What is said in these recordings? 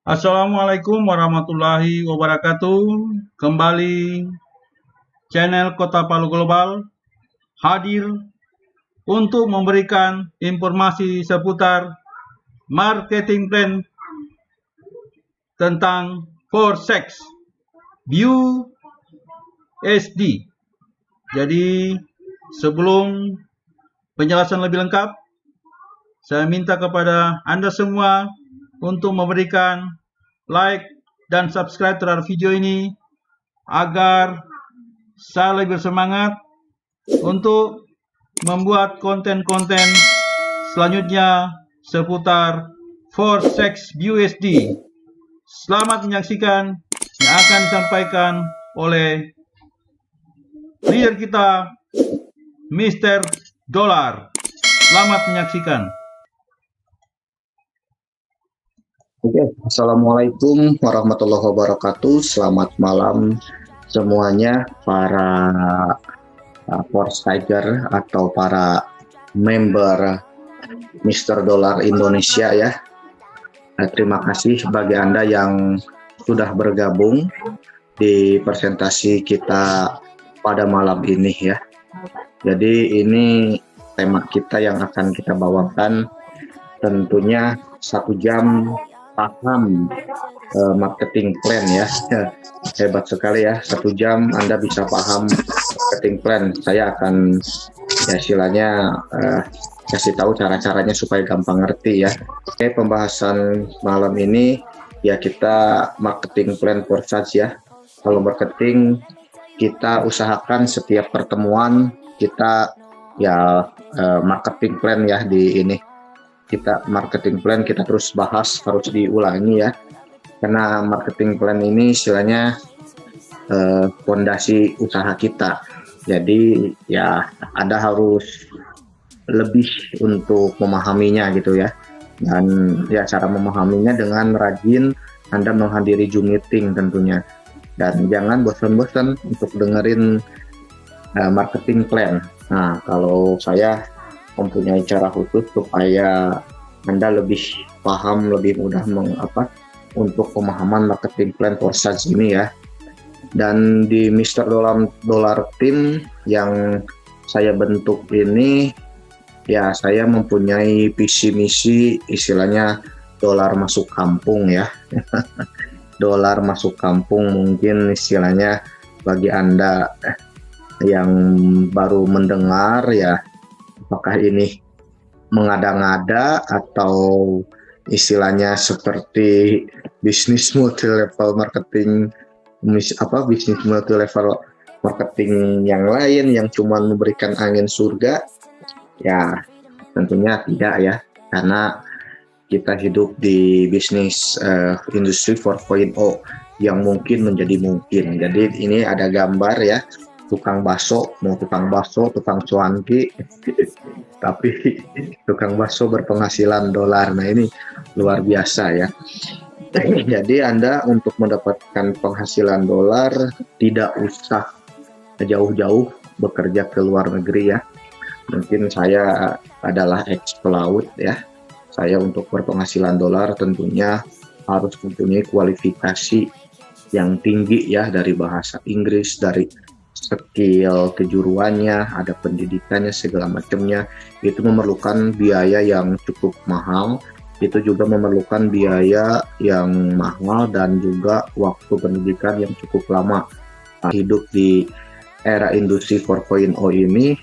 Assalamualaikum warahmatullahi wabarakatuh. Kembali channel Kota Palu Global hadir untuk memberikan informasi seputar marketing plan tentang Forex USD. Jadi sebelum penjelasan lebih lengkap, saya minta kepada Anda semua untuk memberikan like dan subscribe terhadap video ini agar saya lebih bersemangat untuk membuat konten-konten selanjutnya seputar Forex USD. Selamat menyaksikan yang akan disampaikan oleh leader kita, Mr. Dollar. Selamat menyaksikan. Oke, Assalamualaikum warahmatullahi wabarakatuh. Selamat malam semuanya para Forex Tiger atau para member Mr. Dollar Indonesia ya. Terima kasih bagi Anda yang sudah bergabung di presentasi kita pada malam ini ya. Jadi ini tema kita yang akan kita bawakan tentunya 1 jam paham marketing plan ya. Hebat sekali ya, 1 jam Anda bisa paham marketing plan. Saya akan ya istilahnya kasih tahu cara-caranya supaya gampang ngerti ya. Oke, pembahasan malam ini ya kita marketing plan Forex ya. Kalau marketing kita usahakan setiap pertemuan kita ya marketing plan ya. Di ini kita marketing plan kita terus bahas, harus diulangi ya, karena marketing plan ini istilahnya fondasi usaha kita. Jadi ya Anda harus lebih untuk memahaminya gitu ya, dan ya cara memahaminya dengan rajin Anda menghadiri Zoom meeting tentunya, dan jangan bosan-bosan untuk dengerin marketing plan. Nah, kalau saya mempunyai cara khusus supaya Anda lebih paham, lebih mudah untuk pemahaman marketing plan Forex ini ya. Dan di Mr. Dollar Team yang saya bentuk ini ya, saya mempunyai visi misi istilahnya dolar masuk kampung ya. Dolar masuk kampung mungkin istilahnya bagi Anda yang baru mendengar ya, apakah ini mengada-ngada atau istilahnya seperti bisnis multi level marketing, bisnis multi level marketing yang lain yang cuma memberikan angin surga ya? Tentunya tidak ya, karena kita hidup di bisnis industri 4.0 yang mungkin menjadi mungkin. Jadi ini ada gambar ya, tukang bakso, mau tukang bakso, tukang cuanki, tapi tukang bakso berpenghasilan dolar. Nah ini luar biasa ya. Jadi Anda untuk mendapatkan penghasilan dolar tidak usah jauh-jauh bekerja ke luar negeri ya. Mungkin saya adalah ex-pelaut ya. Saya untuk berpenghasilan dolar tentunya harus mempunyai kualifikasi yang tinggi ya, dari bahasa Inggris, dari skill kejuruannya, ada pendidikannya, segala macamnya. Itu memerlukan biaya yang cukup mahal, itu juga memerlukan biaya yang mahal dan juga waktu pendidikan yang cukup lama. Hidup di era industri 4.0 ini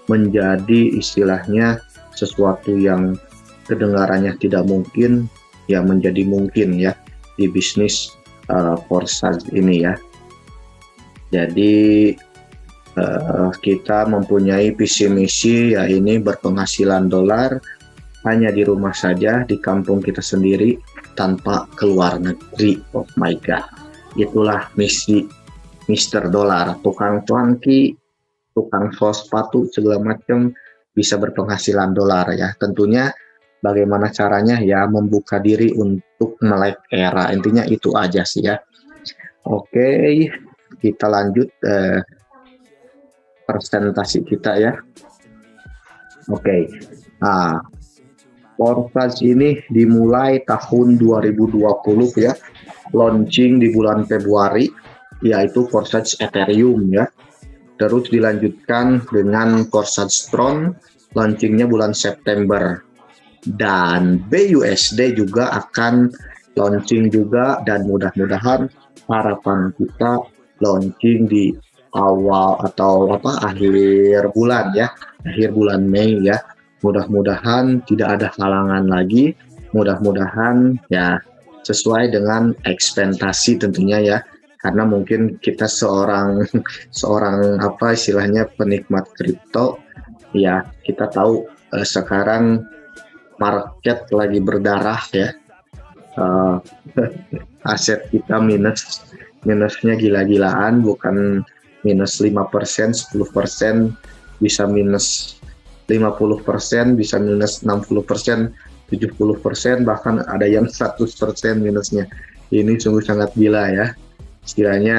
menjadi istilahnya sesuatu yang kedengarannya tidak mungkin ya menjadi mungkin ya di bisnis Forex ini ya. Jadi kita mempunyai visi misi ya, ini berpenghasilan dolar hanya di rumah saja, di kampung kita sendiri, tanpa keluar negeri. Oh my god, itulah misi Mr. Dollar. Tukang cuanki, tukang sos sepatu segala macam bisa berpenghasilan dolar ya. Tentunya bagaimana caranya ya, membuka diri untuk melek era, intinya itu aja sih ya. Oke, kita lanjut presentasi kita ya. Oke. Nah, Forsage ini dimulai tahun 2020 ya, launching di bulan Februari, yaitu Forsage Ethereum ya. Terus dilanjutkan dengan Forsage Tron, launchingnya bulan September. Dan BUSD juga akan launching juga, dan mudah-mudahan harapan kita launching di awal atau akhir bulan ya, akhir bulan Mei ya. Mudah-mudahan tidak ada halangan lagi, mudah-mudahan ya sesuai dengan ekspektasi tentunya ya, karena mungkin kita seorang istilahnya penikmat kripto ya, kita tahu sekarang market lagi berdarah ya, aset kita minusnya gila-gilaan, bukan minus 5%, 10%, bisa minus 50%, bisa minus 60%, 70%, bahkan ada yang 100% minusnya. Ini sungguh sangat gila ya. Istilahnya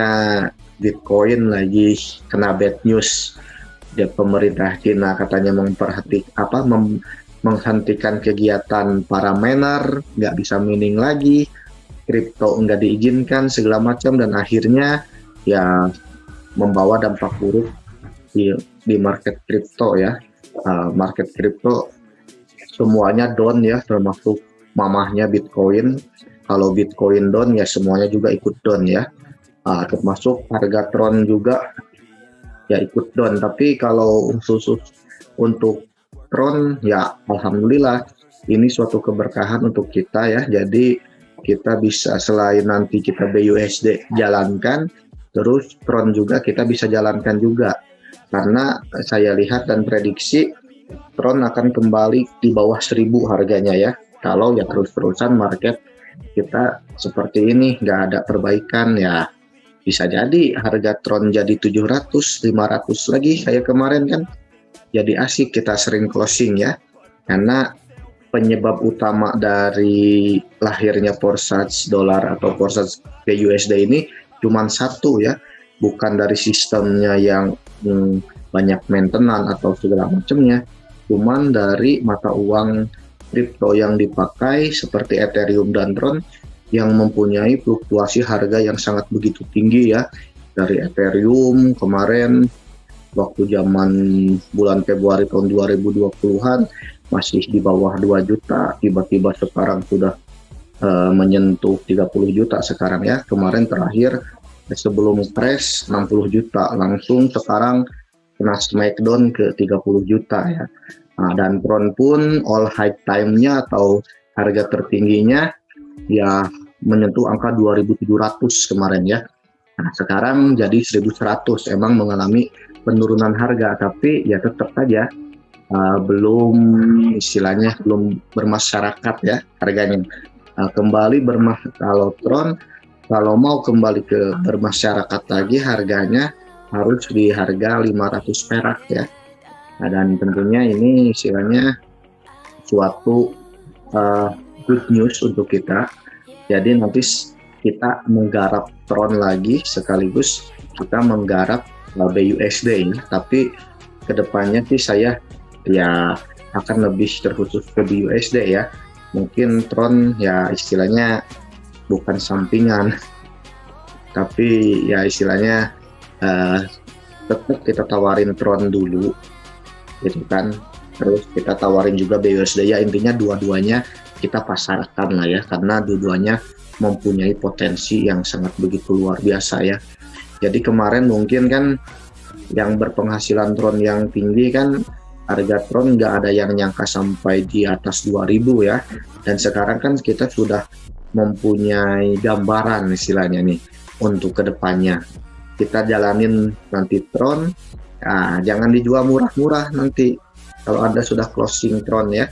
Bitcoin lagi kena bad news. Dia pemerintah China katanya menghentikan kegiatan para miner, nggak bisa mining lagi, kripto nggak diizinkan segala macam, dan akhirnya ya membawa dampak buruk di market kripto ya. Market kripto semuanya down ya, termasuk mamahnya Bitcoin. Kalau Bitcoin down ya semuanya juga ikut down ya. Termasuk harga Tron juga ya ikut down. Tapi kalau khusus untuk Tron ya alhamdulillah ini suatu keberkahan untuk kita ya. Jadi kita bisa, selain nanti kita BUSD jalankan, terus Tron juga kita bisa jalankan juga. Karena saya lihat dan prediksi Tron akan kembali di bawah 1.000 harganya ya. Kalau ya terus-terusan market kita seperti ini, nggak ada perbaikan ya, bisa jadi harga Tron jadi 700, 500 lagi kayak kemarin kan. Jadi asik kita sering closing ya. Karena penyebab utama dari lahirnya Forsage dolar atau Forsage BUSD ini cuma satu ya, bukan dari sistemnya yang banyak maintenance atau segala macamnya, cuman dari mata uang kripto yang dipakai seperti Ethereum dan Tron yang mempunyai fluktuasi harga yang sangat begitu tinggi ya. Dari Ethereum kemarin waktu zaman bulan Februari tahun 2020-an masih di bawah 2 juta, tiba-tiba sekarang sudah menyentuh 30 juta sekarang ya. Kemarin terakhir sebelum crash 60 juta, langsung sekarang kena smackdown ke 30 juta ya. Dan Tron pun all high time-nya atau harga tertingginya ya menyentuh angka 2.700 kemarin ya. Nah, sekarang jadi 1.100, emang mengalami penurunan harga, tapi ya tetap saja belum istilahnya belum bermasyarakat ya harganya. Kembali kalau Tron kalau mau kembali ke bermasyarakat lagi, harganya harus di harga 500 perak ya. Nah, dan tentunya ini istilahnya suatu good news untuk kita. Jadi nanti kita menggarap Tron lagi, sekaligus kita menggarap BUSD ini. Tapi kedepannya sih saya ya akan lebih terkhusus ke BUSD ya. Mungkin Tron ya istilahnya bukan sampingan, tapi ya istilahnya tetap kita tawarin Tron dulu gitu kan, terus kita tawarin juga BUSD ya. Intinya dua-duanya kita pasarkan lah ya, karena dua-duanya mempunyai potensi yang sangat begitu luar biasa ya. Jadi kemarin mungkin kan yang berpenghasilan Tron yang tinggi kan, harga Tron nggak ada yang nyangka sampai di atas 2.000 ya. Dan sekarang kan kita sudah mempunyai gambaran istilahnya nih untuk kedepannya. Kita jalanin nanti Tron, jangan dijual murah-murah nanti. Kalau Anda sudah closing Tron ya,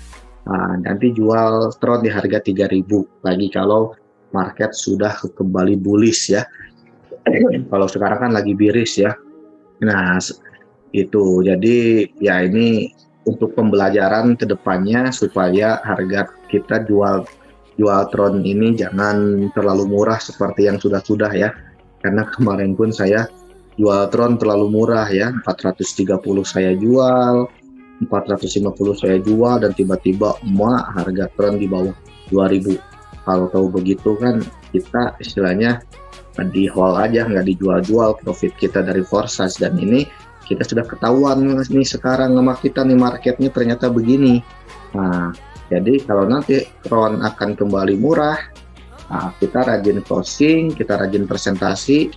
nanti jual Tron di harga 3.000 lagi kalau market sudah kembali bullish ya. Kalau sekarang kan lagi bearish ya. Nah itu, jadi ya ini untuk pembelajaran kedepannya supaya harga kita jual Tron ini jangan terlalu murah seperti yang sudah ya. Karena kemarin pun saya jual Tron terlalu murah ya, 430 saya jual, 450 saya jual dan tiba-tiba harga Tron di bawah 2000. Kalau tahu begitu kan kita istilahnya di hold aja, nggak dijual-jual profit kita dari Forsage. Dan ini kita sudah ketahuan nih sekarang sama kita nih marketnya ternyata begini. Nah, jadi kalau nanti Tron akan kembali murah, nah, kita rajin closing, kita rajin presentasi,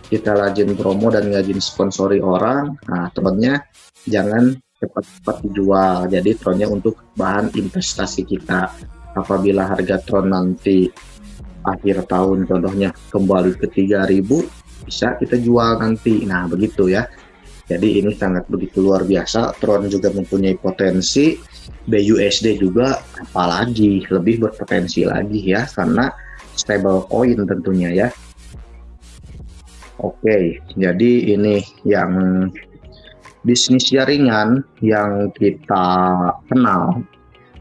kita rajin promo dan rajin sponsori orang. Nah, Tronnya jangan cepat-cepat dijual. Jadi Tronnya untuk bahan investasi kita. Apabila harga Tron nanti akhir tahun contohnya kembali ke 3000, bisa kita jual nanti. Nah, begitu ya. Jadi ini sangat begitu luar biasa. Tron juga mempunyai potensi, BUSD juga apalagi lebih berpotensi lagi ya, karena stable coin tentunya ya. Oke, jadi ini yang bisnis jaringan yang kita kenal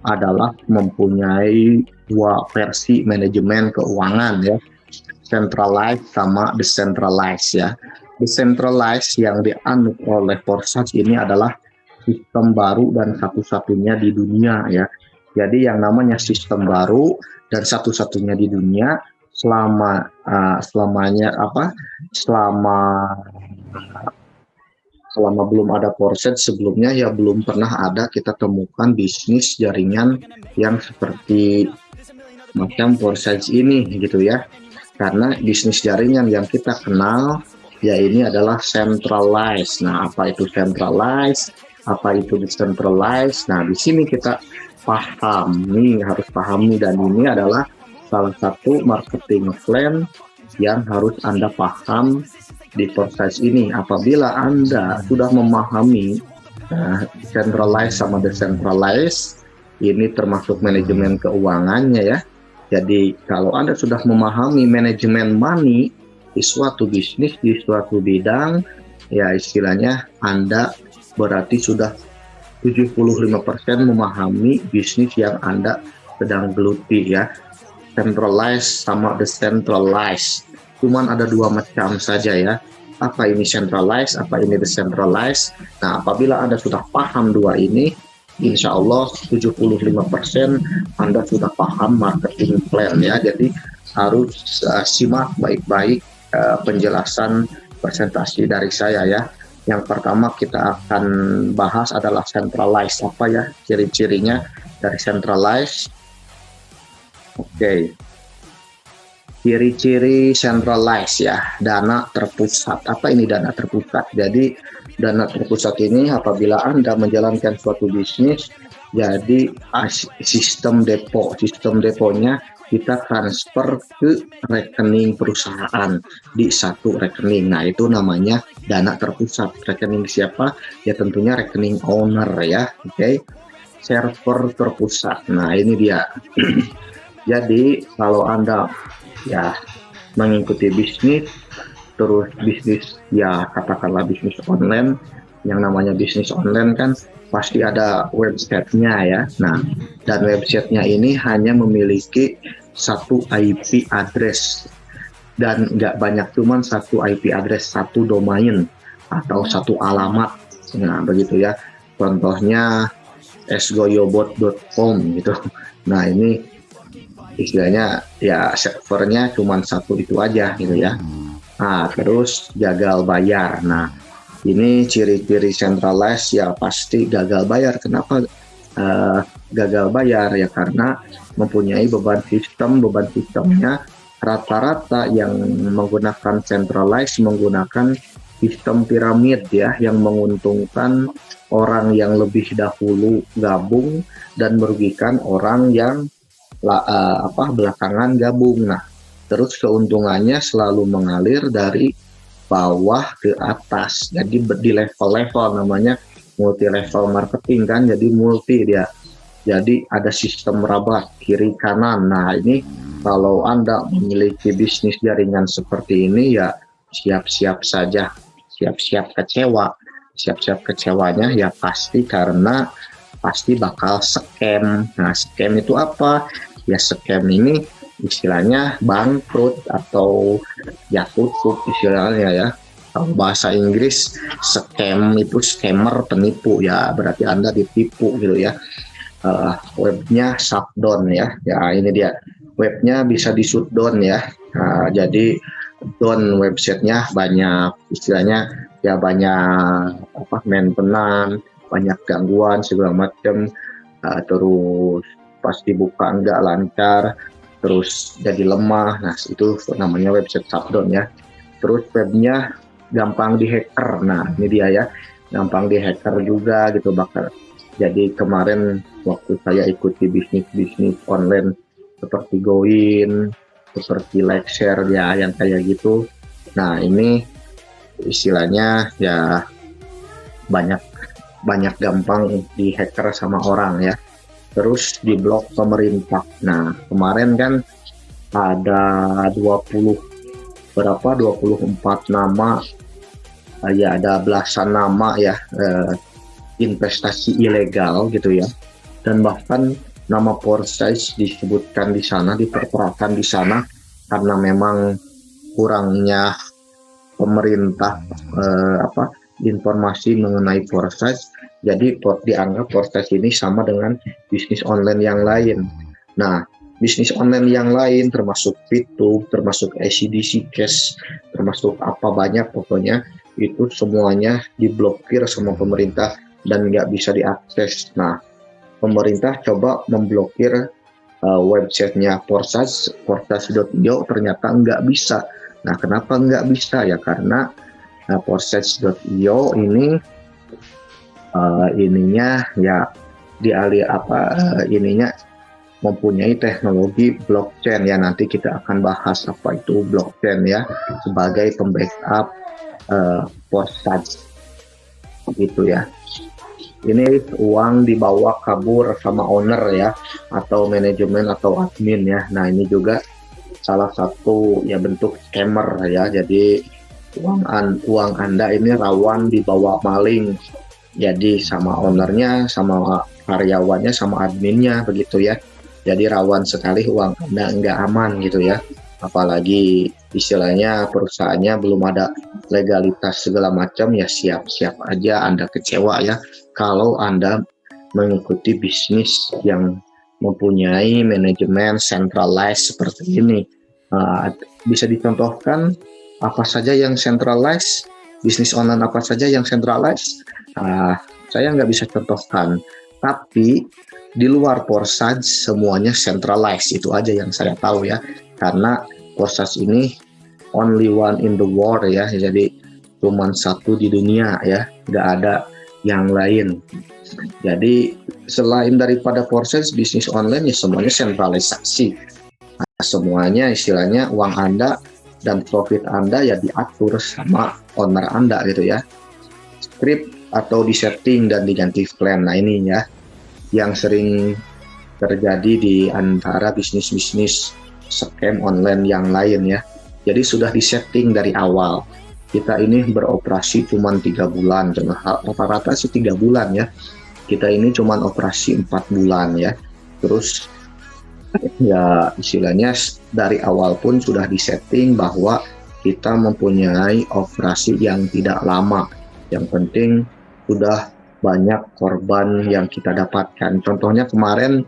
adalah mempunyai dua versi manajemen keuangan ya, centralized sama decentralized ya. Decentralized yang dianut oleh Forsage ini adalah sistem baru dan satu-satunya di dunia ya. Jadi yang namanya sistem baru dan satu-satunya di dunia selama belum ada Forsage sebelumnya ya belum pernah ada kita temukan bisnis jaringan yang seperti macam Forsage ini gitu ya. Karena bisnis jaringan yang kita kenal ya ini adalah centralized. Nah, apa itu centralized? Apa itu decentralized? Nah, di sini kita harus pahami, dan ini adalah salah satu marketing plan yang harus Anda paham di Forsage ini. Apabila Anda sudah memahami centralized sama decentralized, ini termasuk manajemen keuangannya ya. Jadi kalau Anda sudah memahami manajemen money di suatu bisnis, di suatu bidang, ya istilahnya Anda berarti sudah 75% memahami bisnis yang Anda sedang geluti ya. Centralized sama decentralized. Cuman ada dua macam saja ya. Apa ini centralized, apa ini decentralized. Nah, apabila Anda sudah paham dua ini, insya Allah 75% Anda sudah paham marketing plan ya. Jadi harus simak baik-baik penjelasan presentasi dari saya ya. Yang pertama kita akan bahas adalah centralized. Apa ya ciri-cirinya dari centralized? Oke. Ciri-ciri centralized ya, dana terpusat. Apa ini dana terpusat? Jadi dana terpusat ini apabila Anda menjalankan suatu bisnis, jadi sistem deponya kita transfer ke rekening perusahaan di satu rekening. Nah, itu namanya dana terpusat. Rekening siapa? Ya tentunya rekening owner ya. Oke. Server terpusat. Nah, ini dia. Jadi kalau Anda ya mengikuti bisnis, terus bisnis ya katakanlah bisnis online, yang namanya bisnis online kan pasti ada websitenya ya. Nah, dan websitenya ini hanya memiliki satu IP address dan nggak banyak, cuman satu IP address, satu domain atau satu alamat. Nah, begitu ya. Contohnya esgoyobot.com gitu. Nah, ini istilahnya ya servernya cuma satu itu aja gitu ya. Nah, terus gagal bayar. Nah, ini ciri-ciri centralized ya pasti gagal bayar. Kenapa gagal bayar? Ya karena mempunyai beban sistemnya rata-rata yang menggunakan centralized menggunakan sistem piramid ya, yang menguntungkan orang yang lebih dahulu gabung dan merugikan orang yang belakangan gabung. Nah, terus keuntungannya selalu mengalir dari bawah ke atas. Jadi di level-level, namanya multi level marketing kan, jadi multi dia. Jadi ada sistem rabat kiri kanan. Nah, ini kalau Anda memiliki bisnis jaringan seperti ini ya siap-siap saja, siap-siap kecewa. Siap-siap kecewanya ya pasti, karena pasti bakal scam. Nah, scam itu apa? Ya scam ini istilahnya bangkrut atau ya tutup istilahnya ya. Kalau bahasa Inggris, scam itu scammer, penipu ya, berarti Anda ditipu gitu ya. Webnya shutdown ya. Ya ini dia. Webnya bisa di shutdown ya. Jadi down websitenya, banyak istilahnya ya, banyak maintenance, banyak gangguan segala macam. Terus pas dibuka nggak lancar, terus jadi lemah. Nah itu namanya website shutdown ya. Terus webnya gampang dihacker. Nah ini dia ya, gampang dihacker juga gitu bakal. Jadi kemarin waktu saya ikuti bisnis online seperti Goin, seperti Likeshare ya, yang kayak gitu. Nah ini istilahnya ya banyak gampang dihacker sama orang ya. Terus diblok pemerintah. Nah kemarin kan ada 24 nama ya, ada belasan nama ya, investasi ilegal gitu ya, dan bahkan nama Porsche disebutkan di sana, diperkirakan di sana karena memang kurangnya pemerintah informasi mengenai Porsche, jadi dianggap Porsche ini sama dengan bisnis online yang lain. Nah bisnis online yang lain termasuk Pitu, termasuk ACDC Cash, termasuk apa banyak pokoknya itu semuanya diblokir sama pemerintah dan nggak bisa diakses. Nah pemerintah coba memblokir websitenya Porsche.io, ternyata nggak bisa. Nah kenapa nggak bisa ya, karena Porsche.io ini ininya ya ininya mempunyai teknologi blockchain ya. Nanti kita akan bahas apa itu blockchain ya, sebagai pembackup Porsche gitu ya. Ini uang dibawa kabur sama owner ya, atau manajemen atau admin ya. Nah ini juga salah satu ya bentuk scammer ya. Jadi uang Anda ini rawan dibawa maling. Jadi sama ownernya, sama karyawannya, sama adminnya begitu ya. Jadi rawan sekali uang Anda nggak aman gitu ya. Apalagi istilahnya perusahaannya belum ada legalitas segala macam ya, siap-siap aja Anda kecewa ya kalau Anda mengikuti bisnis yang mempunyai manajemen centralized seperti ini. Bisa dicontohkan apa saja yang centralized, bisnis online apa saja yang centralized. Saya nggak bisa contohkan, tapi di luar Porsche semuanya centralized, itu aja yang saya tahu ya, karena Porsche ini only one in the world ya, jadi cuma satu di dunia ya, nggak ada yang lain. Jadi selain daripada Porsche, bisnis online ya semuanya sentralisasi. Semuanya istilahnya uang Anda dan profit Anda ya diatur sama owner Anda gitu ya. Script atau disetting dan diganti plan. Nah ini ya yang sering terjadi di antara bisnis-bisnis scam online yang lain ya. Jadi sudah disetting dari awal. Kita ini beroperasi cuma 3 bulan, rata-rata sih 3 bulan ya. Kita ini cuma operasi 4 bulan ya. Terus ya istilahnya dari awal pun sudah disetting bahwa kita mempunyai operasi yang tidak lama. Yang penting sudah banyak korban yang kita dapatkan. Contohnya kemarin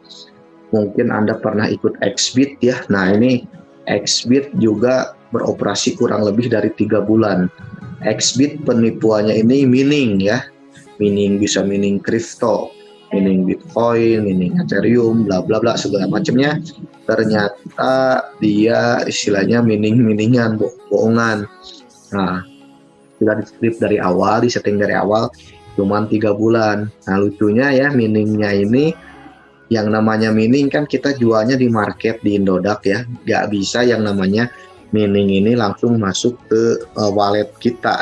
mungkin Anda pernah ikut Xbit ya. Nah ini Xbit juga beroperasi kurang lebih dari 3 bulan. Xbit penipuannya ini mining ya. Mining, bisa mining kripto, mining Bitcoin, mining Ethereum, bla bla bla segala macamnya. Ternyata dia istilahnya miningan, bohongan. Nah, sudah di-script dari awal, di-setting dari awal, cuman 3 bulan. Nah, lucunya ya, miningnya ini, yang namanya mining kan kita jualnya di market, di Indodax ya. Nggak bisa yang namanya mining ini langsung masuk ke wallet kita.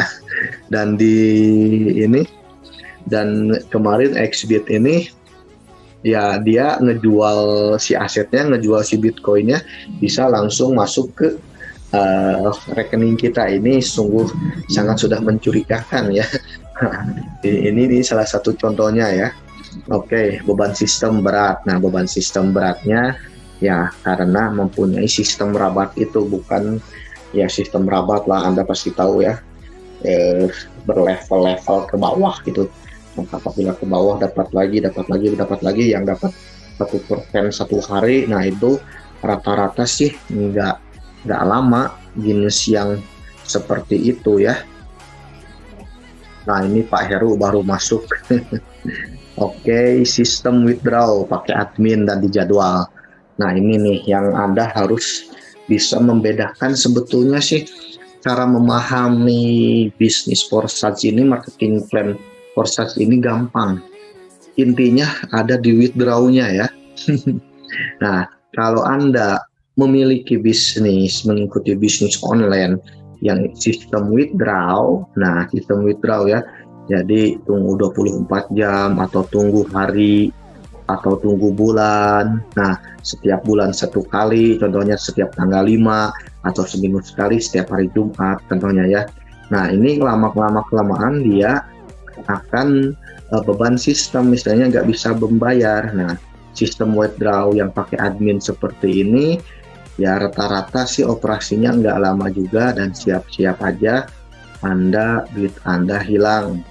Dan kemarin Xbit ini ya dia ngejual si asetnya, ngejual si Bitcoinnya bisa langsung masuk ke rekening kita. Ini sungguh sangat sudah mencurigakan ya. Ini salah satu contohnya ya. Oke, beban sistem berat. Nah, beban sistem beratnya ya karena mempunyai sistem rabat itu, bukan ya sistem rabat lah, Anda pasti tahu ya. eh, berlevel-level ke bawah gitu. Maka apabila ke bawah dapat lagi, yang dapat 1% satu hari. Nah itu rata-rata sih nggak lama jenis yang seperti itu ya. Nah ini Pak Heru baru masuk. Oke, sistem withdraw pakai admin dan dijadwal. Nah ini nih yang Anda harus bisa membedakan sebetulnya sih cara memahami bisnis Forsage ini, marketing plan Forsage ini gampang. Intinya ada di withdraw-nya ya. Nah, kalau Anda memiliki bisnis, mengikuti bisnis online yang sistem withdraw, nah sistem withdraw ya, jadi tunggu 24 jam atau tunggu hari atau tunggu bulan. Nah, setiap bulan satu kali, contohnya setiap tanggal 5 atau seminggu sekali setiap hari Jumat contohnya ya. Nah, ini kelamaan dia akan beban sistem, misalnya nggak bisa membayar. Nah, sistem withdraw yang pakai admin seperti ini ya rata-rata sih operasinya nggak lama juga, dan siap-siap aja duit Anda hilang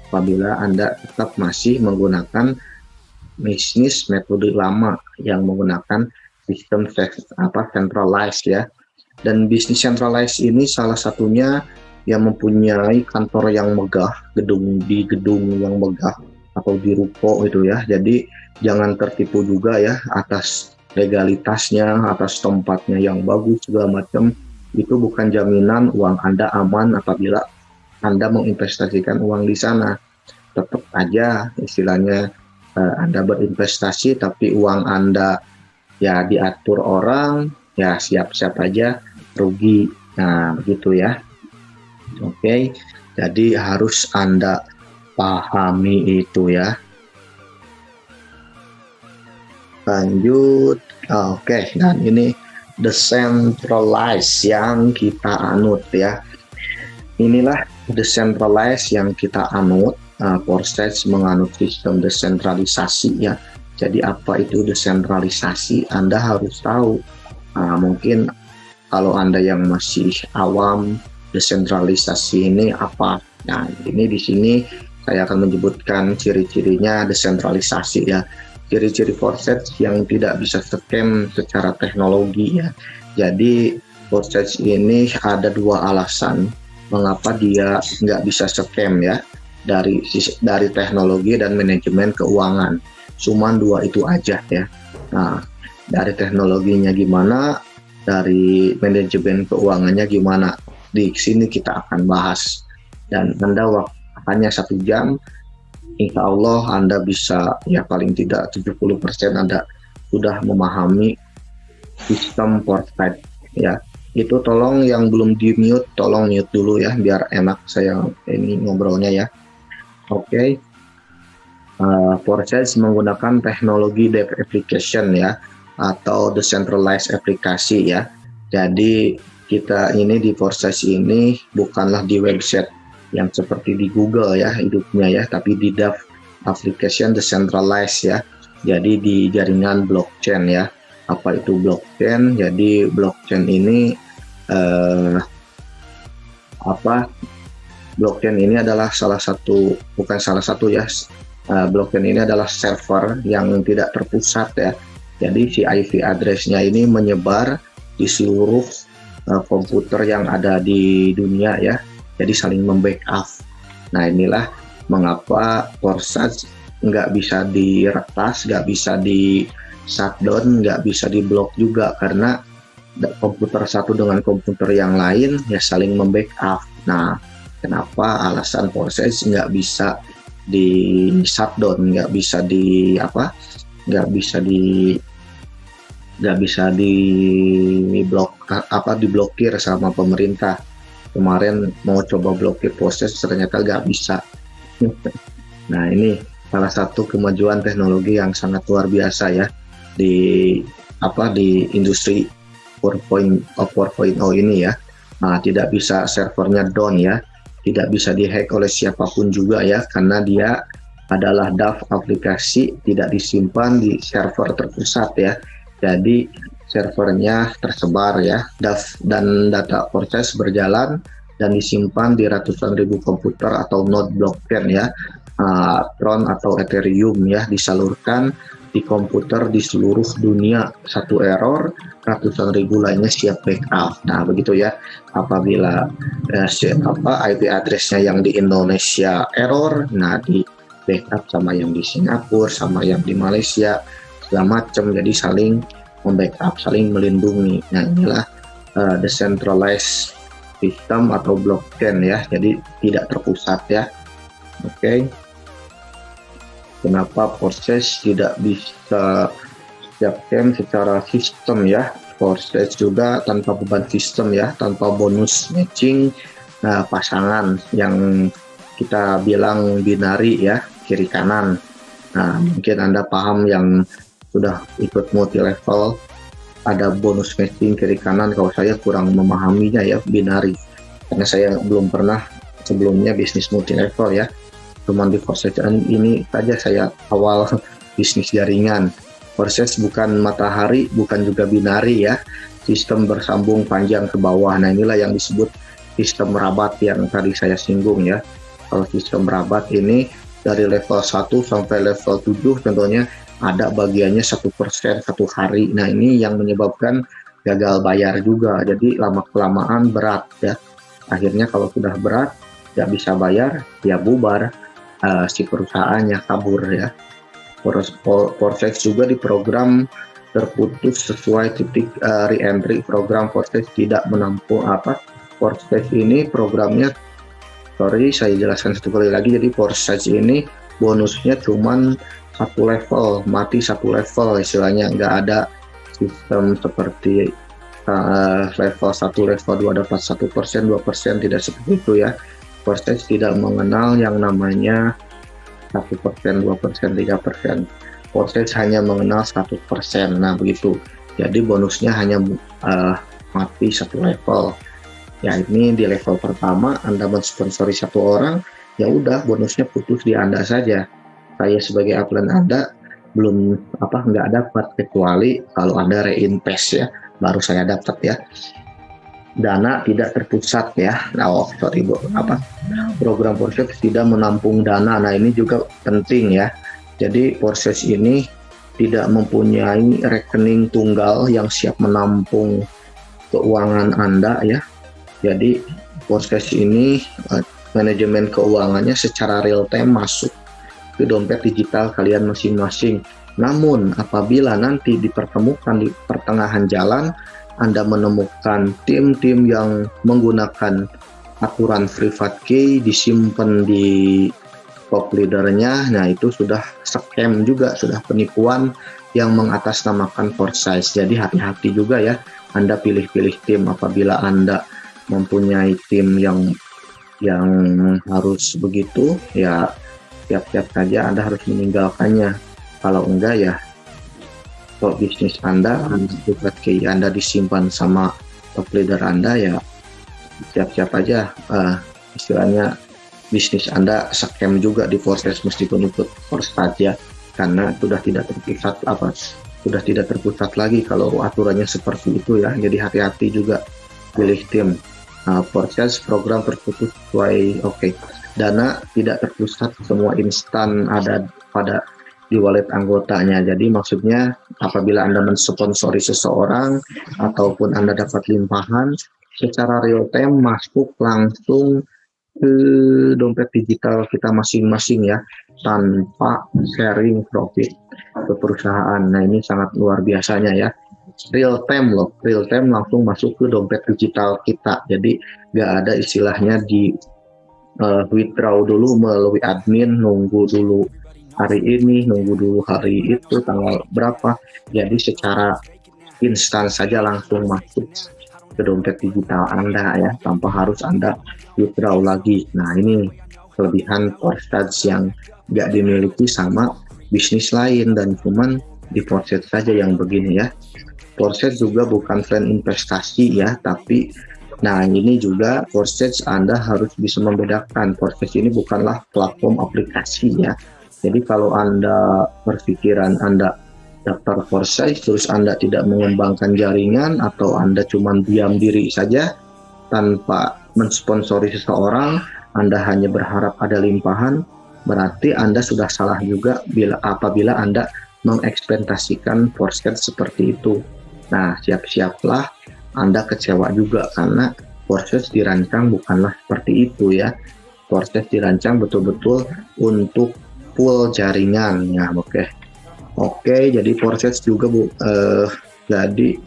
apabila Anda tetap masih menggunakan bisnis metode lama yang menggunakan sistem centralized ya. Dan bisnis centralized ini salah satunya yang mempunyai kantor yang megah, gedung yang megah atau di ruko itu ya. Jadi jangan tertipu juga ya atas legalitasnya, atas tempatnya yang bagus segala macam. Itu bukan jaminan uang Anda aman apabila Anda menginvestasikan uang di sana. Tetap aja istilahnya Anda berinvestasi tapi uang Anda ya diatur orang, ya siap-siap aja rugi. Nah begitu ya. Oke, jadi harus Anda pahami itu ya. Lanjut. Oke, dan ini decentralized yang kita anut ya. Inilah decentralized yang kita anut. Forsage menganut sistem desentralisasi ya. Jadi apa itu desentralisasi? Anda harus tahu. Mungkin kalau Anda yang masih awam, desentralisasi ini apa? Nah, ini di sini saya akan menyebutkan ciri-cirinya desentralisasi ya. Ciri-ciri Forsage yang tidak bisa scam secara teknologi ya. Jadi Forsage ini ada dua alasan mengapa dia nggak bisa scam ya, dari teknologi dan manajemen keuangan. Cuman dua itu aja ya. Nah, dari teknologinya gimana, dari manajemen keuangannya gimana, di sini kita akan bahas. Dan Anda hanya 1 jam, insya Allah Anda bisa ya paling tidak 70% Anda sudah memahami sistem Forsage ya. Itu tolong yang belum di mute, tolong mute dulu ya biar enak saya ini ngobrolnya ya. Oke. Forsage menggunakan teknologi dev application ya, atau decentralized aplikasi ya. Jadi kita ini di Forsage ini bukanlah di website yang seperti di Google ya hidupnya ya, tapi di dev application decentralized ya. Jadi di jaringan blockchain ya. Apa itu blockchain? Jadi blockchain ini blockchain ini adalah blockchain ini adalah server yang tidak terpusat ya. Jadi si IP address-nya ini menyebar di seluruh komputer yang ada di dunia ya. Jadi saling membackup. Nah inilah mengapa Forsage nggak bisa diretas, nggak bisa di shutdown, nggak bisa diblok juga, karena komputer satu dengan komputer yang lain ya saling membackup. Nah kenapa alasan Forsage nggak bisa di shutdown, nggak bisa diblokir sama pemerintah. Kemarin mau coba blokir Forsage ternyata nggak bisa. Nah ini salah satu kemajuan teknologi yang sangat luar biasa ya di industri 4.0 ini ya. Nah, tidak bisa servernya down ya, tidak bisa dihack oleh siapapun juga ya, karena dia adalah DAF aplikasi, tidak disimpan di server terpusat ya. Jadi servernya tersebar ya, DAF dan data Forsage berjalan dan disimpan di ratusan ribu komputer atau node blockchain ya, Tron atau Ethereum ya, disalurkan di komputer di seluruh dunia. Satu error, ratusan ribu lainnya siap backup. Nah begitu ya, apabila IP addressnya yang di Indonesia error, nah di backup sama yang di Singapura, sama yang di Malaysia, segala macam, jadi saling membackup, saling melindungi. Nah inilah decentralized system atau blockchain ya, jadi tidak terpusat ya. Oke. Kenapa proses tidak bisa siapkan secara sistem ya? Proses juga tanpa beban sistem ya, tanpa bonus matching pasangan yang kita bilang binari ya, kiri kanan. Nah mungkin Anda paham yang sudah ikut multi level, ada bonus matching kiri kanan. Kalau saya kurang memahaminya ya binari, karena saya belum pernah sebelumnya bisnis multi level ya. Cuman di proses ini saja saya awal bisnis jaringan. Proses bukan matahari, bukan juga binari ya, sistem bersambung panjang ke bawah. Nah inilah yang disebut sistem rabat yang tadi saya singgung ya. Kalau sistem rabat ini dari level 1 sampai level 7 contohnya ada bagiannya 1% satu hari. Nah ini yang menyebabkan gagal bayar juga, jadi lama-kelamaan berat ya. Akhirnya kalau sudah berat nggak bisa bayar ya bubar, si perusahaannya kabur ya. Forex juga diprogram terputus sesuai titik re-entry. Program Forex tidak menampung Forex ini programnya, saya jelaskan satu kali lagi. Jadi Forex ini bonusnya cuman satu level, mati satu level istilahnya, nggak ada sistem seperti level 1, level 2 dapat 1%, 2%, tidak seperti itu ya. Forex tidak mengenal yang namanya 1%, 2%, 3%. Forex hanya mengenal 1%. Nah begitu. Jadi bonusnya hanya mati satu level. Ya ini di level pertama Anda mensponsori satu orang, ya udah bonusnya putus di Anda saja. Saya sebagai upline Anda belum nggak dapat, kecuali kalau Anda reinvest ya, baru saya dapat ya. Dana tidak terpusat ya. Program Forex tidak menampung dana. Nah ini juga penting ya. Jadi Forex ini tidak mempunyai rekening tunggal yang siap menampung keuangan Anda ya. Jadi Forex ini manajemen keuangannya secara real time masuk ke dompet digital kalian masing-masing. Namun apabila nanti dipertemukan di pertengahan jalan, Anda menemukan tim-tim yang menggunakan aturan private key disimpan di top leadernya, nah itu sudah scam juga, sudah penipuan yang mengatasnamakan Forex. Jadi hati-hati juga ya, Anda pilih-pilih tim. Apabila Anda mempunyai tim yang harus begitu, ya siap-siap saja Anda harus meninggalkannya. Kalau enggak ya, kalau bisnis Anda private key Anda disimpan sama top leader Anda, ya siap-siap aja istilahnya bisnis Anda scam juga di Forex, meskipun ikut Forex saja, karena sudah tidak terpusat lagi kalau aturannya seperti itu ya. Jadi hati-hati juga pilih tim. Forex program terputus sesuai dana tidak terpusat, semua instan ada di wallet anggotanya. Jadi maksudnya apabila Anda mensponsori seseorang ataupun Anda dapat limpahan, secara real time masuk langsung ke dompet digital kita masing-masing ya, tanpa sharing profit ke perusahaan. Nah ini sangat luar biasanya ya, real time langsung masuk ke dompet digital kita. Jadi nggak ada istilahnya di withdraw dulu melalui admin, nunggu dulu hari ini, nunggu dulu hari itu, tanggal berapa. Jadi secara instan saja langsung masuk ke dompet digital Anda ya, tanpa harus Anda withdraw lagi. Nah ini kelebihan Forex yang nggak dimiliki sama bisnis lain, dan cuman di Forex saja yang begini ya. Forex juga bukan tren investasi ya, tapi nah ini juga Forex Anda harus bisa membedakan. Forex ini bukanlah platform aplikasi ya. Jadi kalau Anda berpikiran Anda daftar Forex terus Anda tidak mengembangkan jaringan, atau Anda cuma diam diri saja tanpa mensponsori seseorang, Anda hanya berharap ada limpahan, berarti Anda sudah salah juga apabila Anda mengekspektasikan foreset seperti itu. Nah, siap-siaplah Anda kecewa juga, karena foreset dirancang bukanlah seperti itu ya. Foreset dirancang betul-betul untuk full jaringan ya. Oke, jadi foreset juga jadi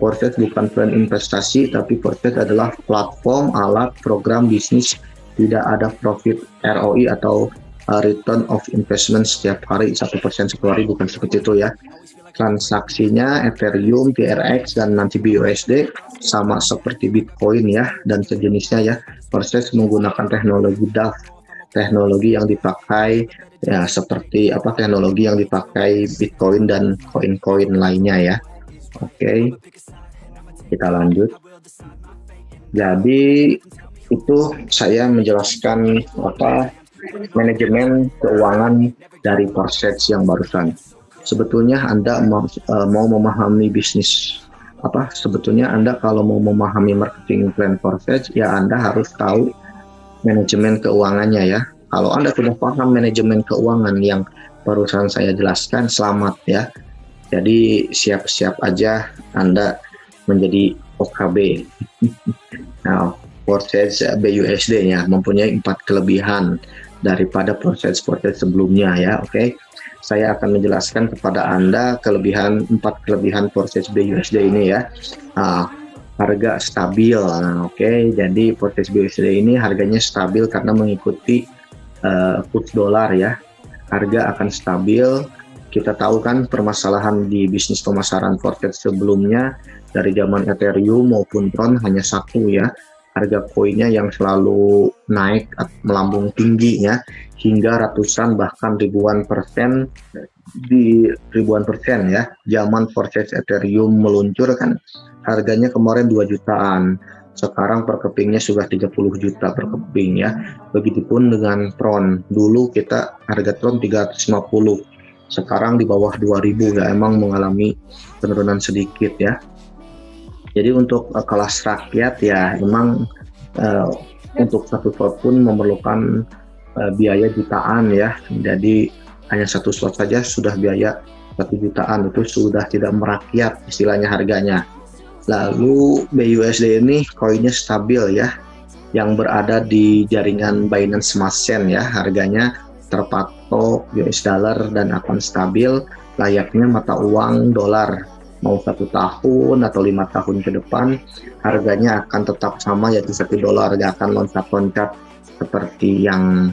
foreset bukan plan investasi, tapi foreset adalah platform, alat, program bisnis. Tidak ada profit ROI atau return of investment setiap hari 1% setiap hari, bukan seperti itu ya. Transaksinya Ethereum, TRX, dan nanti BUSD sama seperti Bitcoin ya dan sejenisnya ya. Foreset menggunakan teknologi DAF, teknologi yang dipakai ya, seperti teknologi yang dipakai Bitcoin dan koin-koin lainnya ya. Oke, kita lanjut. Jadi itu saya menjelaskan manajemen keuangan dari foreset yang barusan. Sebetulnya Anda mau memahami bisnis sebetulnya Anda kalau mau memahami marketing plan foreset ya Anda harus tahu manajemen keuangannya ya. Kalau Anda sudah paham manajemen keuangan yang barusan saya jelaskan, selamat ya. Jadi siap-siap aja Anda menjadi OKB. Nah, foreset BUSD-nya mempunyai 4 kelebihan daripada foreset sebelumnya ya. Oke. Saya akan menjelaskan kepada Anda 4 kelebihan foreset BUSD ini ya. Harga stabil. Oke. Jadi foreset BUSD ini harganya stabil karena mengikuti kurs dolar ya. Harga akan stabil. Kita tahu kan permasalahan di bisnis pemasaran foreset sebelumnya dari zaman Ethereum maupun Tron hanya satu ya, harga koinnya yang selalu naik melambung tinggi ya, hingga ratusan bahkan ribuan persen ya. Zaman foreset Ethereum meluncur kan harganya kemarin 2 jutaan. Sekarang per kepingnya sudah 30 juta per keping ya. Begitupun dengan Tron. Dulu harga Tron 350. Sekarang di bawah 2000 ya, emang mengalami penurunan sedikit ya. Jadi untuk kelas rakyat ya emang untuk satu slot pun memerlukan biaya jutaan ya. Jadi hanya satu slot saja sudah biaya 1 jutaan, itu sudah tidak merakyat istilahnya harganya. Lalu BUSD ini koinnya stabil ya, yang berada di jaringan Binance Smart Chain ya, harganya terpatok US dollar dan akan stabil layaknya mata uang dolar. Mau 1 tahun atau 5 tahun ke depan harganya akan tetap sama, yaitu $1, gak akan loncat-loncat seperti yang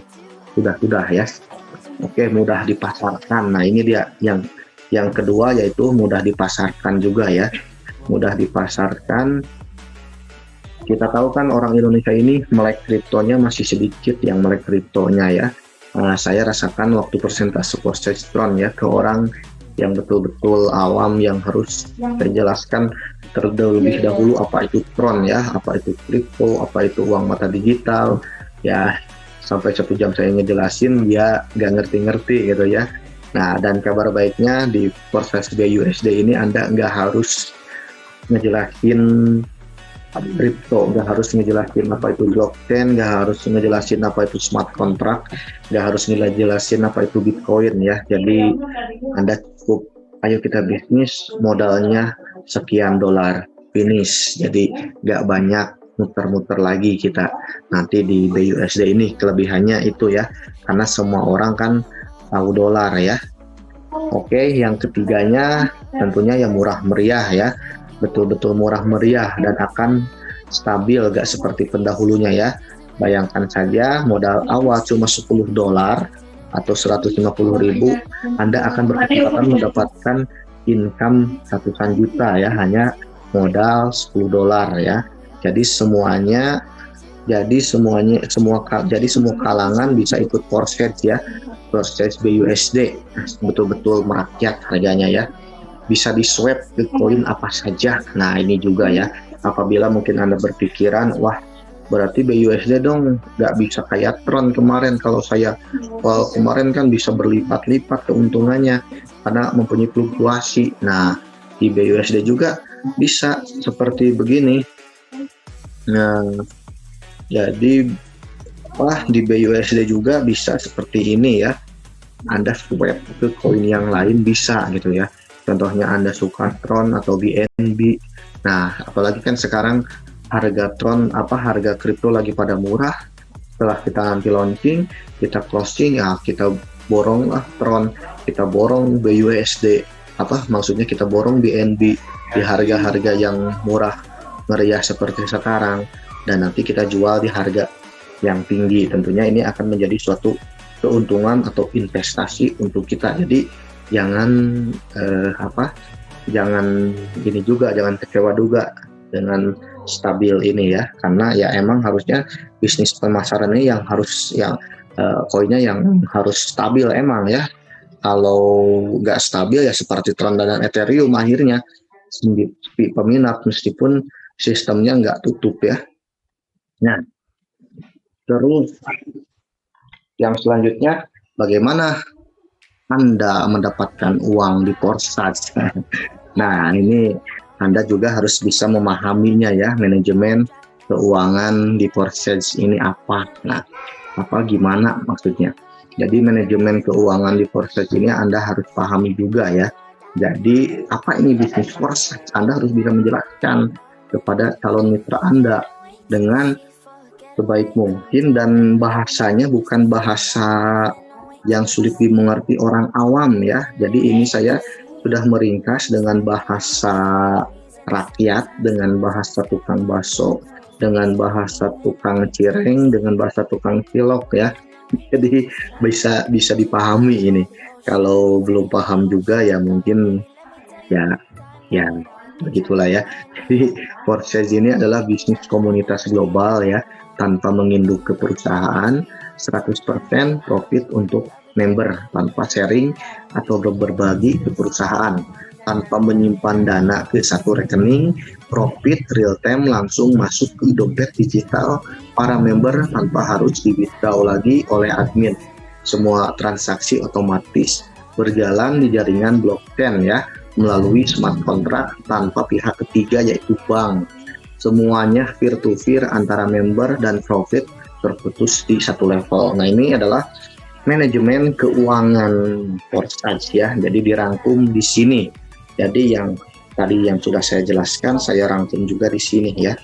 sudah ya. Oke, mudah dipasarkan. Nah ini dia yang kedua, yaitu mudah dipasarkan juga ya. Mudah dipasarkan. Kita tahu kan orang Indonesia ini melek kriptonya masih sedikit yang melek kriptonya ya. Saya rasakan waktu persentase foreset Tron ya, ke orang yang betul-betul awam yang harus saya jelaskan terlebih dahulu apa itu Tron ya, apa itu kripto, apa itu uang mata digital ya. Sampai 1 jam saya ngejelasin dia nggak ngerti-ngerti gitu ya. Nah, dan kabar baiknya di foreset BUSD ini Anda nggak harus ngejelasin kripto, nggak harus ngejelasin apa itu blockchain, nggak harus ngejelasin apa itu smart contract, nggak harus ngejelasin apa itu Bitcoin ya. Jadi Anda cukup, ayo kita bisnis, modalnya sekian dolar, finish. Jadi nggak banyak muter-muter lagi kita nanti di BUSD ini. Kelebihannya itu ya, karena semua orang kan tahu dolar ya. Oke, yang ketiganya tentunya yang murah meriah ya, betul-betul murah meriah dan akan stabil, gak seperti pendahulunya ya. Bayangkan saja modal awal cuma $10 atau 150.000, Anda akan berkesempatan mendapatkan income ratusan juta ya, hanya modal $10 ya. Jadi semua kalangan bisa ikut foreset ya. Foreset BUSD betul-betul merakyat harganya ya. Bisa di swap Bitcoin apa saja. Nah ini juga ya, apabila mungkin Anda berpikiran, wah berarti BUSD dong nggak bisa kayak Tron kemarin. Kalau kemarin kan bisa berlipat-lipat keuntungannya karena mempunyai fluktuasi. Nah di BUSD juga bisa seperti begini. Nah Jadi di BUSD juga bisa seperti ini ya. Anda swap ke koin yang lain bisa gitu ya. Contohnya Anda suka Tron atau BNB. Nah, apalagi kan sekarang harga kripto lagi pada murah. Setelah kita nanti launching, kita closing ya, kita borong lah Tron, kita borong BUSD. Maksudnya kita borong BNB di harga-harga yang murah meriah seperti sekarang, dan nanti kita jual di harga yang tinggi. Tentunya ini akan menjadi suatu keuntungan atau investasi untuk kita. Jadi jangan jangan kecewa juga dengan stabil ini ya, karena ya emang harusnya bisnis pemasaran ini koinnya yang harus stabil emang ya. Kalau nggak stabil ya seperti Tron dan Ethereum, akhirnya sepi peminat meskipun sistemnya nggak tutup ya. Nah, terus yang selanjutnya, bagaimana Anda mendapatkan uang di Forsage? Nah, ini Anda juga harus bisa memahaminya ya, manajemen keuangan di Forsage ini apa. Nah, gimana maksudnya? Jadi manajemen keuangan di Forsage ini Anda harus pahami juga ya. Jadi apa ini bisnis Forsage? Anda harus bisa menjelaskan kepada calon mitra Anda dengan sebaik mungkin, dan bahasanya bukan bahasa yang sulit dimengerti orang awam ya. Jadi ini saya sudah meringkas dengan bahasa rakyat, dengan bahasa tukang bakso, dengan bahasa tukang cireng, dengan bahasa tukang cilok ya. Jadi bisa dipahami ini. Kalau belum paham juga ya mungkin ya begitulah ya. Jadi Forsage ini adalah bisnis komunitas global ya, tanpa menginduk ke perusahaan, 100% profit untuk member, tanpa sharing atau berbagi ke perusahaan, tanpa menyimpan dana ke satu rekening, profit real time langsung masuk ke dompet digital para member tanpa harus di-withdraw lagi oleh admin. Semua transaksi otomatis berjalan di jaringan blockchain ya, melalui smart contract tanpa pihak ketiga yaitu bank. Semuanya peer to peer antara member dan profit terputus di satu level. Nah, ini adalah manajemen keuangan Forsage ya. Jadi dirangkum di sini. Jadi yang tadi yang sudah saya jelaskan saya rangkum juga di sini ya.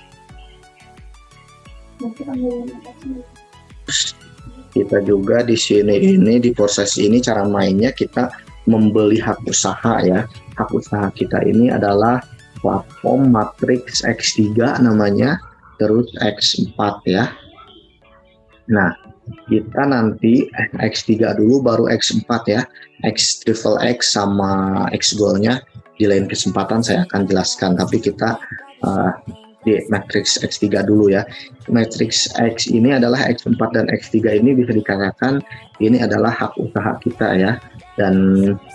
Kita juga di sini di Forsage ini cara mainnya kita membeli hak usaha ya. Hak usaha kita ini adalah platform Matrix X3 namanya, terus X4 ya. Nah, kita nanti X3 dulu baru X4 ya. X triple X sama X Gold-nya di lain kesempatan saya akan jelaskan, tapi kita di Matrix X3 dulu ya. Matrix X ini adalah X4 dan X3 ini bisa dikatakan ini adalah hak usaha kita ya, dan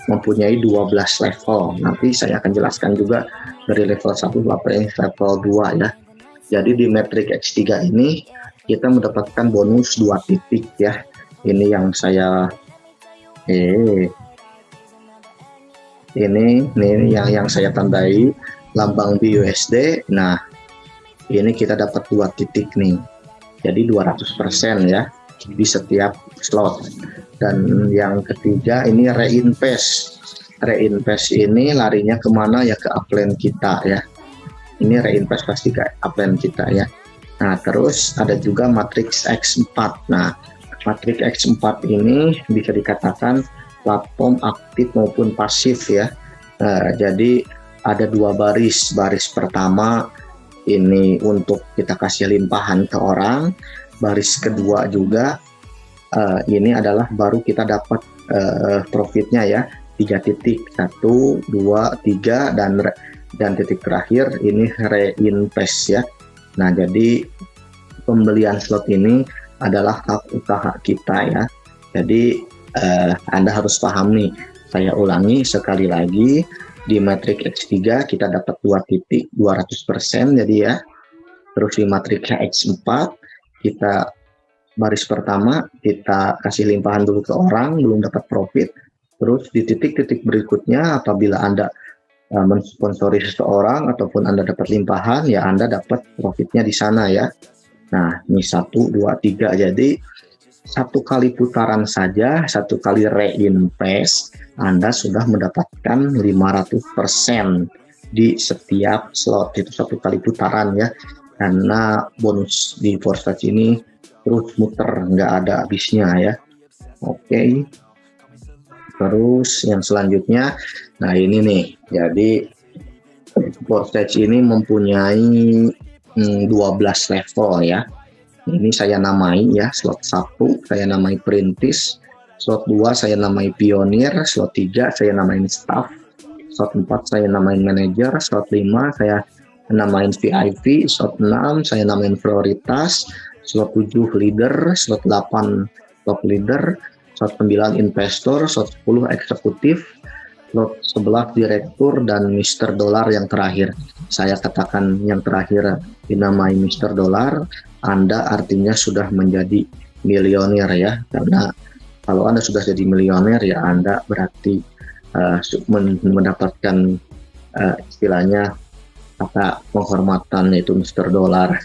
mempunyai 12 level. Nanti saya akan jelaskan juga dari level 1 sampai level 2 ya. Jadi di Matrix X3 ini kita mendapatkan bonus 2 titik ya. Ini yang saya ini yang saya tandai lambang BUSD. Nah, ini kita dapat 2 titik nih. Jadi 200% ya di setiap slot. Dan yang ketiga ini reinvest. Reinvest ini larinya kemana ya, ke upline kita ya. Ini reinvestasi ke upline kita ya. Nah, terus ada juga Matrix X4. Nah, Matrix X4 ini bisa dikatakan platform aktif maupun pasif ya. Nah, jadi ada 2 baris. Baris pertama ini untuk kita kasih limpahan ke orang. Baris kedua juga ini adalah baru kita dapat profitnya ya, 3 titik, 1, 2, 3 dan titik terakhir ini reinvest ya. Nah, jadi pembelian slot ini adalah hak usaha kita ya. Jadi Anda harus paham nih. Saya ulangi sekali lagi, di Matrix X3 kita dapat 2 titik 200% jadi ya. Terus di Matrix X4 kita baris pertama kita kasih limpahan dulu ke orang, belum dapat profit. Terus di titik-titik berikutnya apabila Anda mensponsori seseorang ataupun Anda dapat limpahan ya, Anda dapat profitnya di sana ya. Nah, ini 1, 2, 3. Jadi satu kali putaran saja, satu kali reinvest, Anda sudah mendapatkan 500% di setiap slot. Itu satu kali putaran ya. Karena bonus di Forsage ini terus muter, nggak ada habisnya ya. Oke. Terus yang selanjutnya, nah ini nih, jadi Forsage ini mempunyai 12 level ya. Ini saya namai ya, slot 1 saya namai Perintis, slot 2 saya namai Pionir, slot 3 saya namain Staff, slot 4 saya namain Manager, slot 5 saya namain VIP, slot 6 saya namain Prioritas, slot 7 Leader, slot 8 Top Leader, slot 9 Investor, slot 10 Eksekutif, slot 11 Direktur, dan Mr. Dollar yang terakhir. Saya katakan yang terakhir dinamai Mr. Dollar, Anda artinya sudah menjadi milioner ya, karena kalau Anda sudah jadi milioner ya Anda berarti mendapatkan istilahnya kata penghormatan, yaitu Mr. Dollar.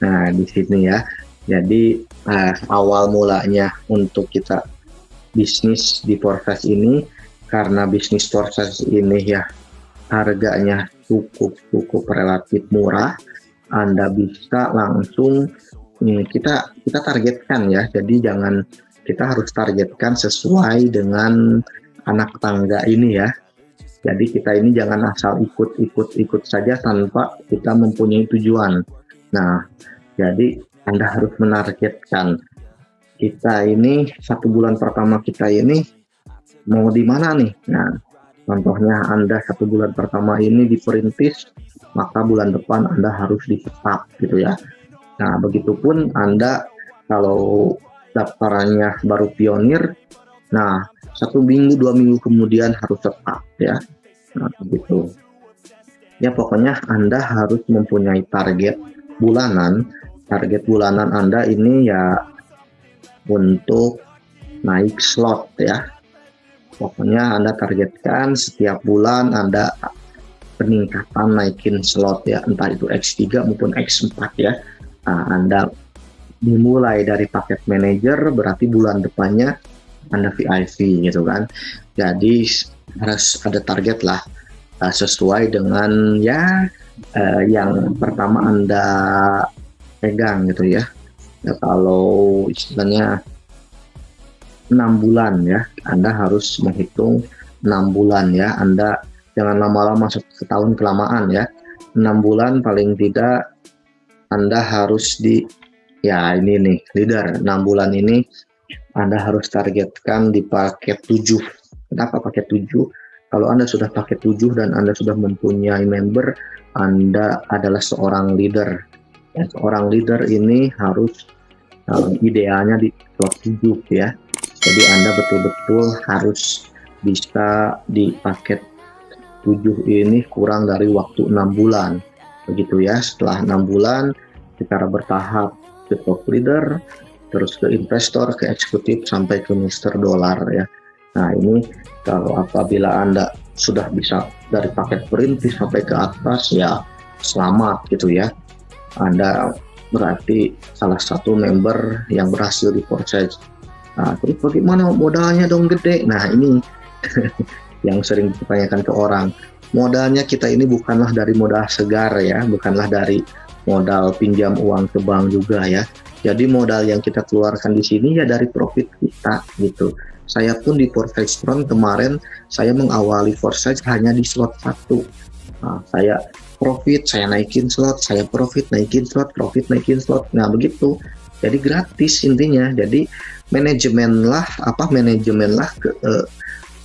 Nah di sini ya, jadi awal mulanya untuk kita bisnis di Forsage ini, karena bisnis Forsage ini ya harganya cukup relatif murah, Anda bisa langsung kita targetkan ya. Jadi kita harus targetkan sesuai dengan anak tangga ini ya. Jadi kita ini jangan asal ikut saja tanpa kita mempunyai tujuan. Nah, jadi Anda harus menargetkan, kita ini 1 bulan pertama kita ini mau di mana nih. Nah, contohnya Anda 1 bulan pertama ini di Perintis, maka bulan depan Anda harus di Staff gitu ya. Nah, begitupun Anda kalau daftarannya baru Pionir, nah 1 minggu 2 minggu kemudian harus Staff ya. Nah, begitu. Ya pokoknya Anda harus mempunyai target bulanan. Target bulanan Anda ini ya untuk naik slot ya. Pokoknya Anda targetkan setiap bulan Anda peningkatan naikin slot ya, entah itu X3 maupun X4 ya. Nah, Anda dimulai dari paket manager, berarti bulan depannya Anda VIP gitu kan. Jadi harus ada target lah, sesuai dengan ya yang pertama Anda pegang gitu ya. Ya kalau istilahnya 6 bulan ya, Anda harus menghitung 6 bulan ya. Anda jangan lama-lama, setahun kelamaan ya. 6 bulan paling tidak Anda harus ya ini nih leader. 6 bulan ini Anda harus targetkan di paket 7. Kenapa paket 7? Kalau Anda sudah paket 7 dan Anda sudah mempunyai member, Anda adalah seorang leader. Dan seorang leader ini harus idealnya di slot 7 ya. Jadi Anda betul-betul harus bisa di paket 7 ini kurang dari waktu 6 bulan. Begitu ya, setelah 6 bulan secara bertahap ke top leader, terus ke investor, ke eksekutif, sampai ke Mr. Dollar ya. Nah ini kalau apabila Anda sudah bisa dari paket Perintis sampai ke atas ya selamat gitu ya. Anda berarti salah satu member yang berhasil di Forsage. Nah, terus bagaimana modalnya dong gede? Nah ini yang sering ditanyakan ke orang. Modalnya kita ini bukanlah dari modal segar ya, bukanlah dari modal pinjam uang ke bank juga ya. Jadi modal yang kita keluarkan di sini ya dari profit kita gitu. Saya pun di Forsage Front kemarin saya mengawali Forsage hanya di slot 1. Nah, saya profit, saya naikin slot, saya profit, naikin slot, profit, naikin slot. Nah begitu. Jadi gratis intinya. Jadi manajemenlah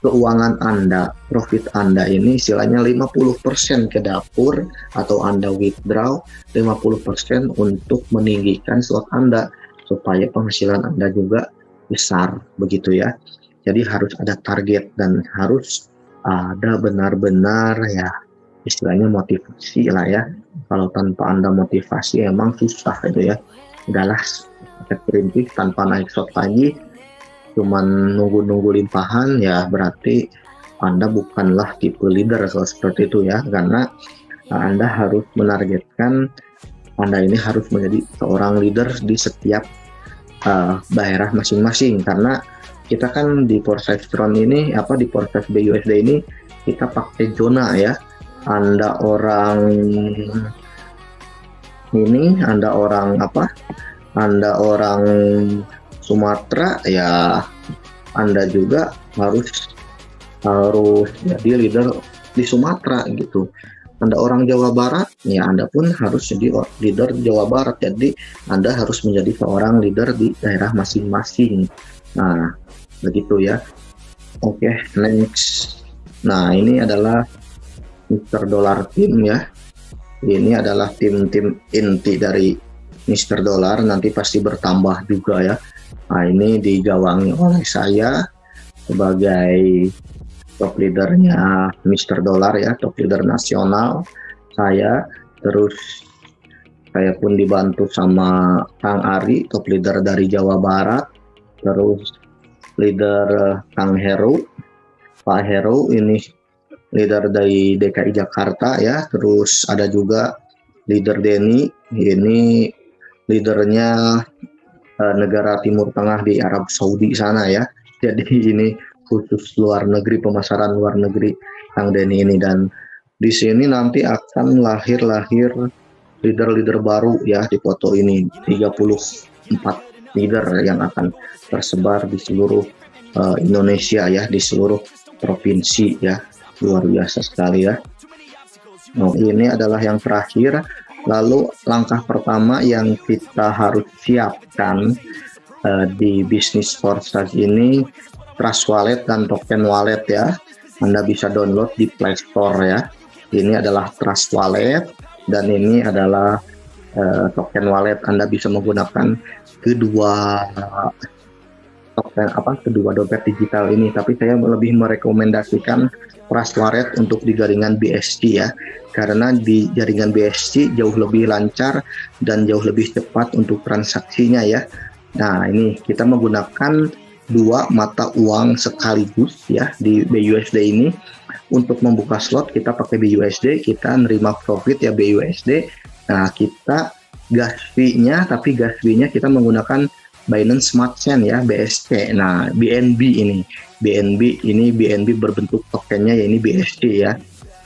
keuangan Anda, profit Anda ini istilahnya 50% ke dapur atau Anda withdraw, 50% untuk meninggikan slot Anda supaya penghasilan Anda juga besar begitu ya. Jadi harus ada target dan harus ada benar-benar ya istilahnya motivasi lah ya. Kalau tanpa Anda motivasi emang susah gitu ya. Udahlah paket Perintis tanpa naik slot lagi, cuman nunggu limpahan ya berarti Anda bukanlah tipe leader kalau seperti itu ya, karena Anda harus menargetkan Anda ini harus menjadi seorang leader di setiap daerah masing-masing, karena kita kan di Forsythron ini di proses BUSD ini kita pakai zona ya. Anda orang Sumatera ya, Anda juga harus jadi leader di Sumatera gitu. Anda orang Jawa Barat ya, Anda pun harus jadi leader Jawa Barat. Jadi Anda harus menjadi seorang leader di daerah masing-masing. Nah, begitu ya. Oke, next. Nah, ini adalah Mr. Dollar Team ya. Ini adalah tim-tim inti dari Mr. Dollar, nanti pasti bertambah juga ya. Nah, ini digawangi oleh saya sebagai top leadernya Mr. Dollar ya, top leader nasional saya. Terus saya pun dibantu sama Kang Ari, top leader dari Jawa Barat. Terus leader Kang Heru, Pak Heru ini leader dari DKI Jakarta ya. Terus ada juga leader Denny, ini leadernya negara Timur Tengah di Arab Saudi sana ya. Jadi ini khusus luar negeri, pemasaran luar negeri Kang Denny ini. Dan di sini nanti akan lahir leader-leader baru ya di foto ini, 34 leader yang akan tersebar di seluruh Indonesia ya, di seluruh provinsi ya. Luar biasa sekali ya. Nah, ini adalah yang terakhir. Lalu langkah pertama yang kita harus siapkan di bisnis Forsyth ini, Trust Wallet dan Token Wallet ya. Anda bisa download di Play Store ya. Ini adalah Trust Wallet dan ini adalah Token Wallet. Anda bisa menggunakan kedua dompet digital ini, tapi saya lebih merekomendasikan Trust Wallet untuk di jaringan BSC ya, karena di jaringan BSC jauh lebih lancar dan jauh lebih cepat untuk transaksinya ya. Nah, ini kita menggunakan dua mata uang sekaligus ya di BUSD ini. Untuk membuka slot kita pakai BUSD, kita nerima profit ya BUSD. Nah, kita gas fee-nya, tapi gas fee-nya kita menggunakan Binance Smart Chain ya, BSC. Nah, BNB ini berbentuk tokennya ya, ini BSC ya.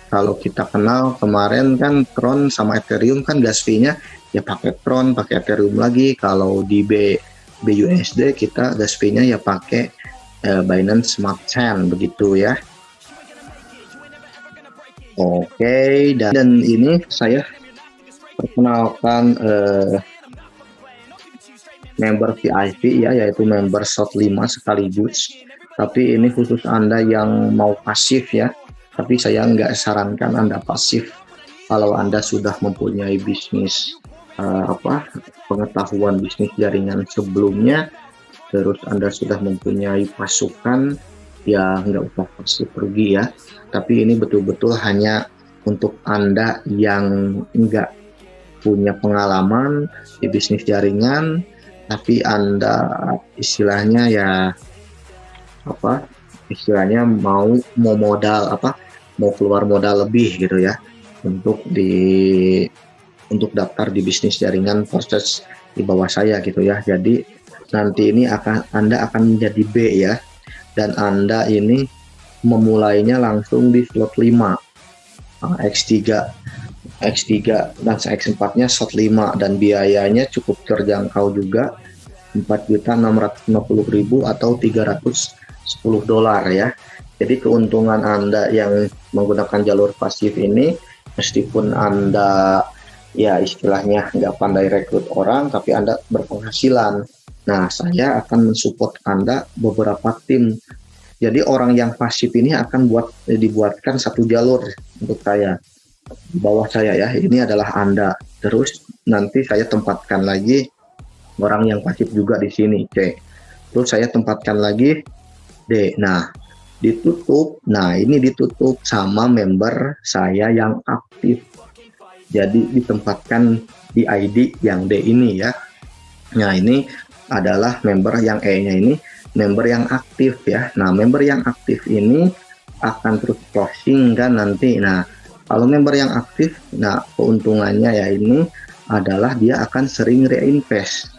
Kalau kita kenal kemarin kan Tron sama Ethereum kan gas fee-nya ya pakai Tron, pakai Ethereum lagi. Kalau di BUSD kita gas fee-nya ya pakai Binance Smart Chain begitu ya. Oke, dan ini saya perkenalkan member VIP ya, yaitu member slot 5 sekaligus. Tapi ini khusus Anda yang mau pasif ya. Tapi saya nggak sarankan Anda pasif kalau Anda sudah mempunyai bisnis pengetahuan bisnis jaringan sebelumnya, terus Anda sudah mempunyai pasukan, ya nggak usah pasif pergi ya. Tapi ini betul-betul hanya untuk Anda yang nggak punya pengalaman di bisnis jaringan, tapi Anda istilahnya mau keluar modal lebih gitu ya, untuk daftar di bisnis jaringan Forsyth di bawah saya gitu ya. Jadi nanti ini Anda akan menjadi B ya, dan Anda ini memulainya langsung di slot 5 X3 dan X4-nya slot 5, dan biayanya cukup terjangkau juga, 4.650.000 atau $310 ya. Jadi keuntungan Anda yang menggunakan jalur pasif ini, meskipun Anda ya istilahnya nggak pandai rekrut orang, tapi Anda berpenghasilan. Nah, saya akan mensupport Anda beberapa tim. Jadi orang yang pasif ini akan dibuatkan satu jalur untuk saya, di bawah saya ya. Ini adalah Anda. Terus nanti saya tempatkan lagi orang yang pasif juga di sini, C. Terus saya tempatkan lagi D. Nah, ditutup. Nah, ini ditutup sama member saya yang aktif. Jadi ditempatkan di ID yang D ini ya. Nah, ini adalah member yang E-nya ini, member yang aktif ya. Nah, member yang aktif ini akan terus closing kan nanti. Nah, kalau member yang aktif, nah keuntungannya ya ini adalah dia akan sering reinvest,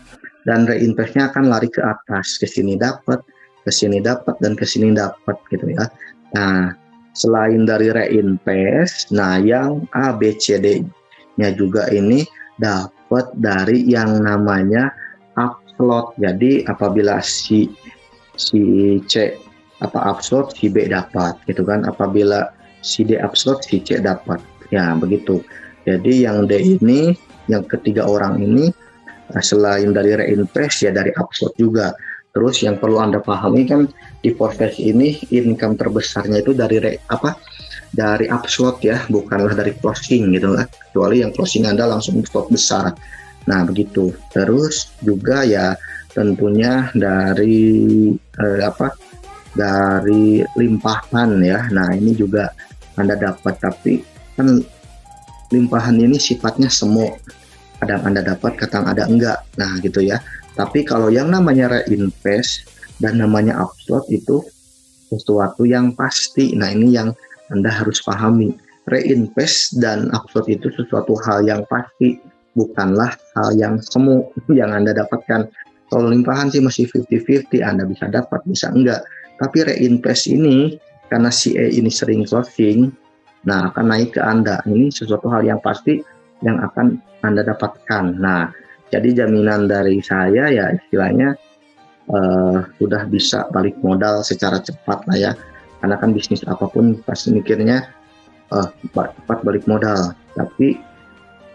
dan reinvestnya akan lari ke atas, ke sini dapat, ke sini dapat, dan ke sini dapat gitu ya. Nah, selain dari reinvest, nah yang A, B, C, D-nya juga ini dapat dari yang namanya upslot. Jadi apabila si C upslot, si B dapat gitu kan. Apabila si D upslot, si C dapat. Ya, begitu. Jadi yang D ini, yang ketiga orang ini, selain dari reinvest ya dari upslot juga. Terus yang perlu Anda pahami kan di Forex ini income terbesarnya itu dari dari upslot ya, bukanlah dari closing gitu lah. Kecuali yang closing Anda langsung slot besar. Nah, begitu. Terus juga ya tentunya dari dari limpahan ya. Nah, ini juga Anda dapat, tapi kan limpahan ini sifatnya semu. Kadang Anda dapat, kadang ada enggak. Nah, gitu ya. Tapi kalau yang namanya reinvest dan namanya upslot itu sesuatu yang pasti. Nah, ini yang Anda harus pahami. Reinvest dan upslot itu sesuatu hal yang pasti, bukanlah hal yang semu yang Anda dapatkan. Kalau limpahan sih masih 50-50, Anda bisa dapat, bisa enggak. Tapi reinvest ini, karena si E ini sering closing, nah akan naik ke Anda. Ini sesuatu hal yang pasti yang akan Anda dapatkan. Nah, jadi jaminan dari saya ya istilahnya sudah bisa balik modal secara cepat lah ya. Karena kan bisnis apapun pasti mikirnya cepat balik modal. Tapi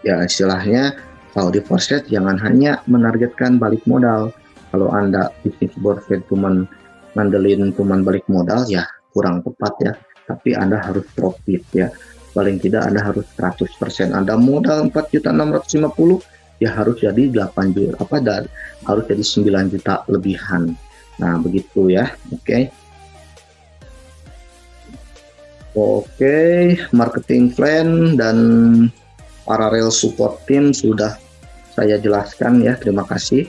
ya istilahnya kalau di Forex jangan hanya menargetkan balik modal. Kalau Anda bisnis Forex cuman ngandelin cuman balik modal ya kurang tepat ya. Tapi Anda harus profit ya. Paling tidak Anda harus 100%. Anda modal 4.650 ya harus jadi 8 juta harus jadi 9 juta lebihan. Nah, begitu ya. Oke, marketing plan dan parallel support team sudah saya jelaskan ya. Terima kasih.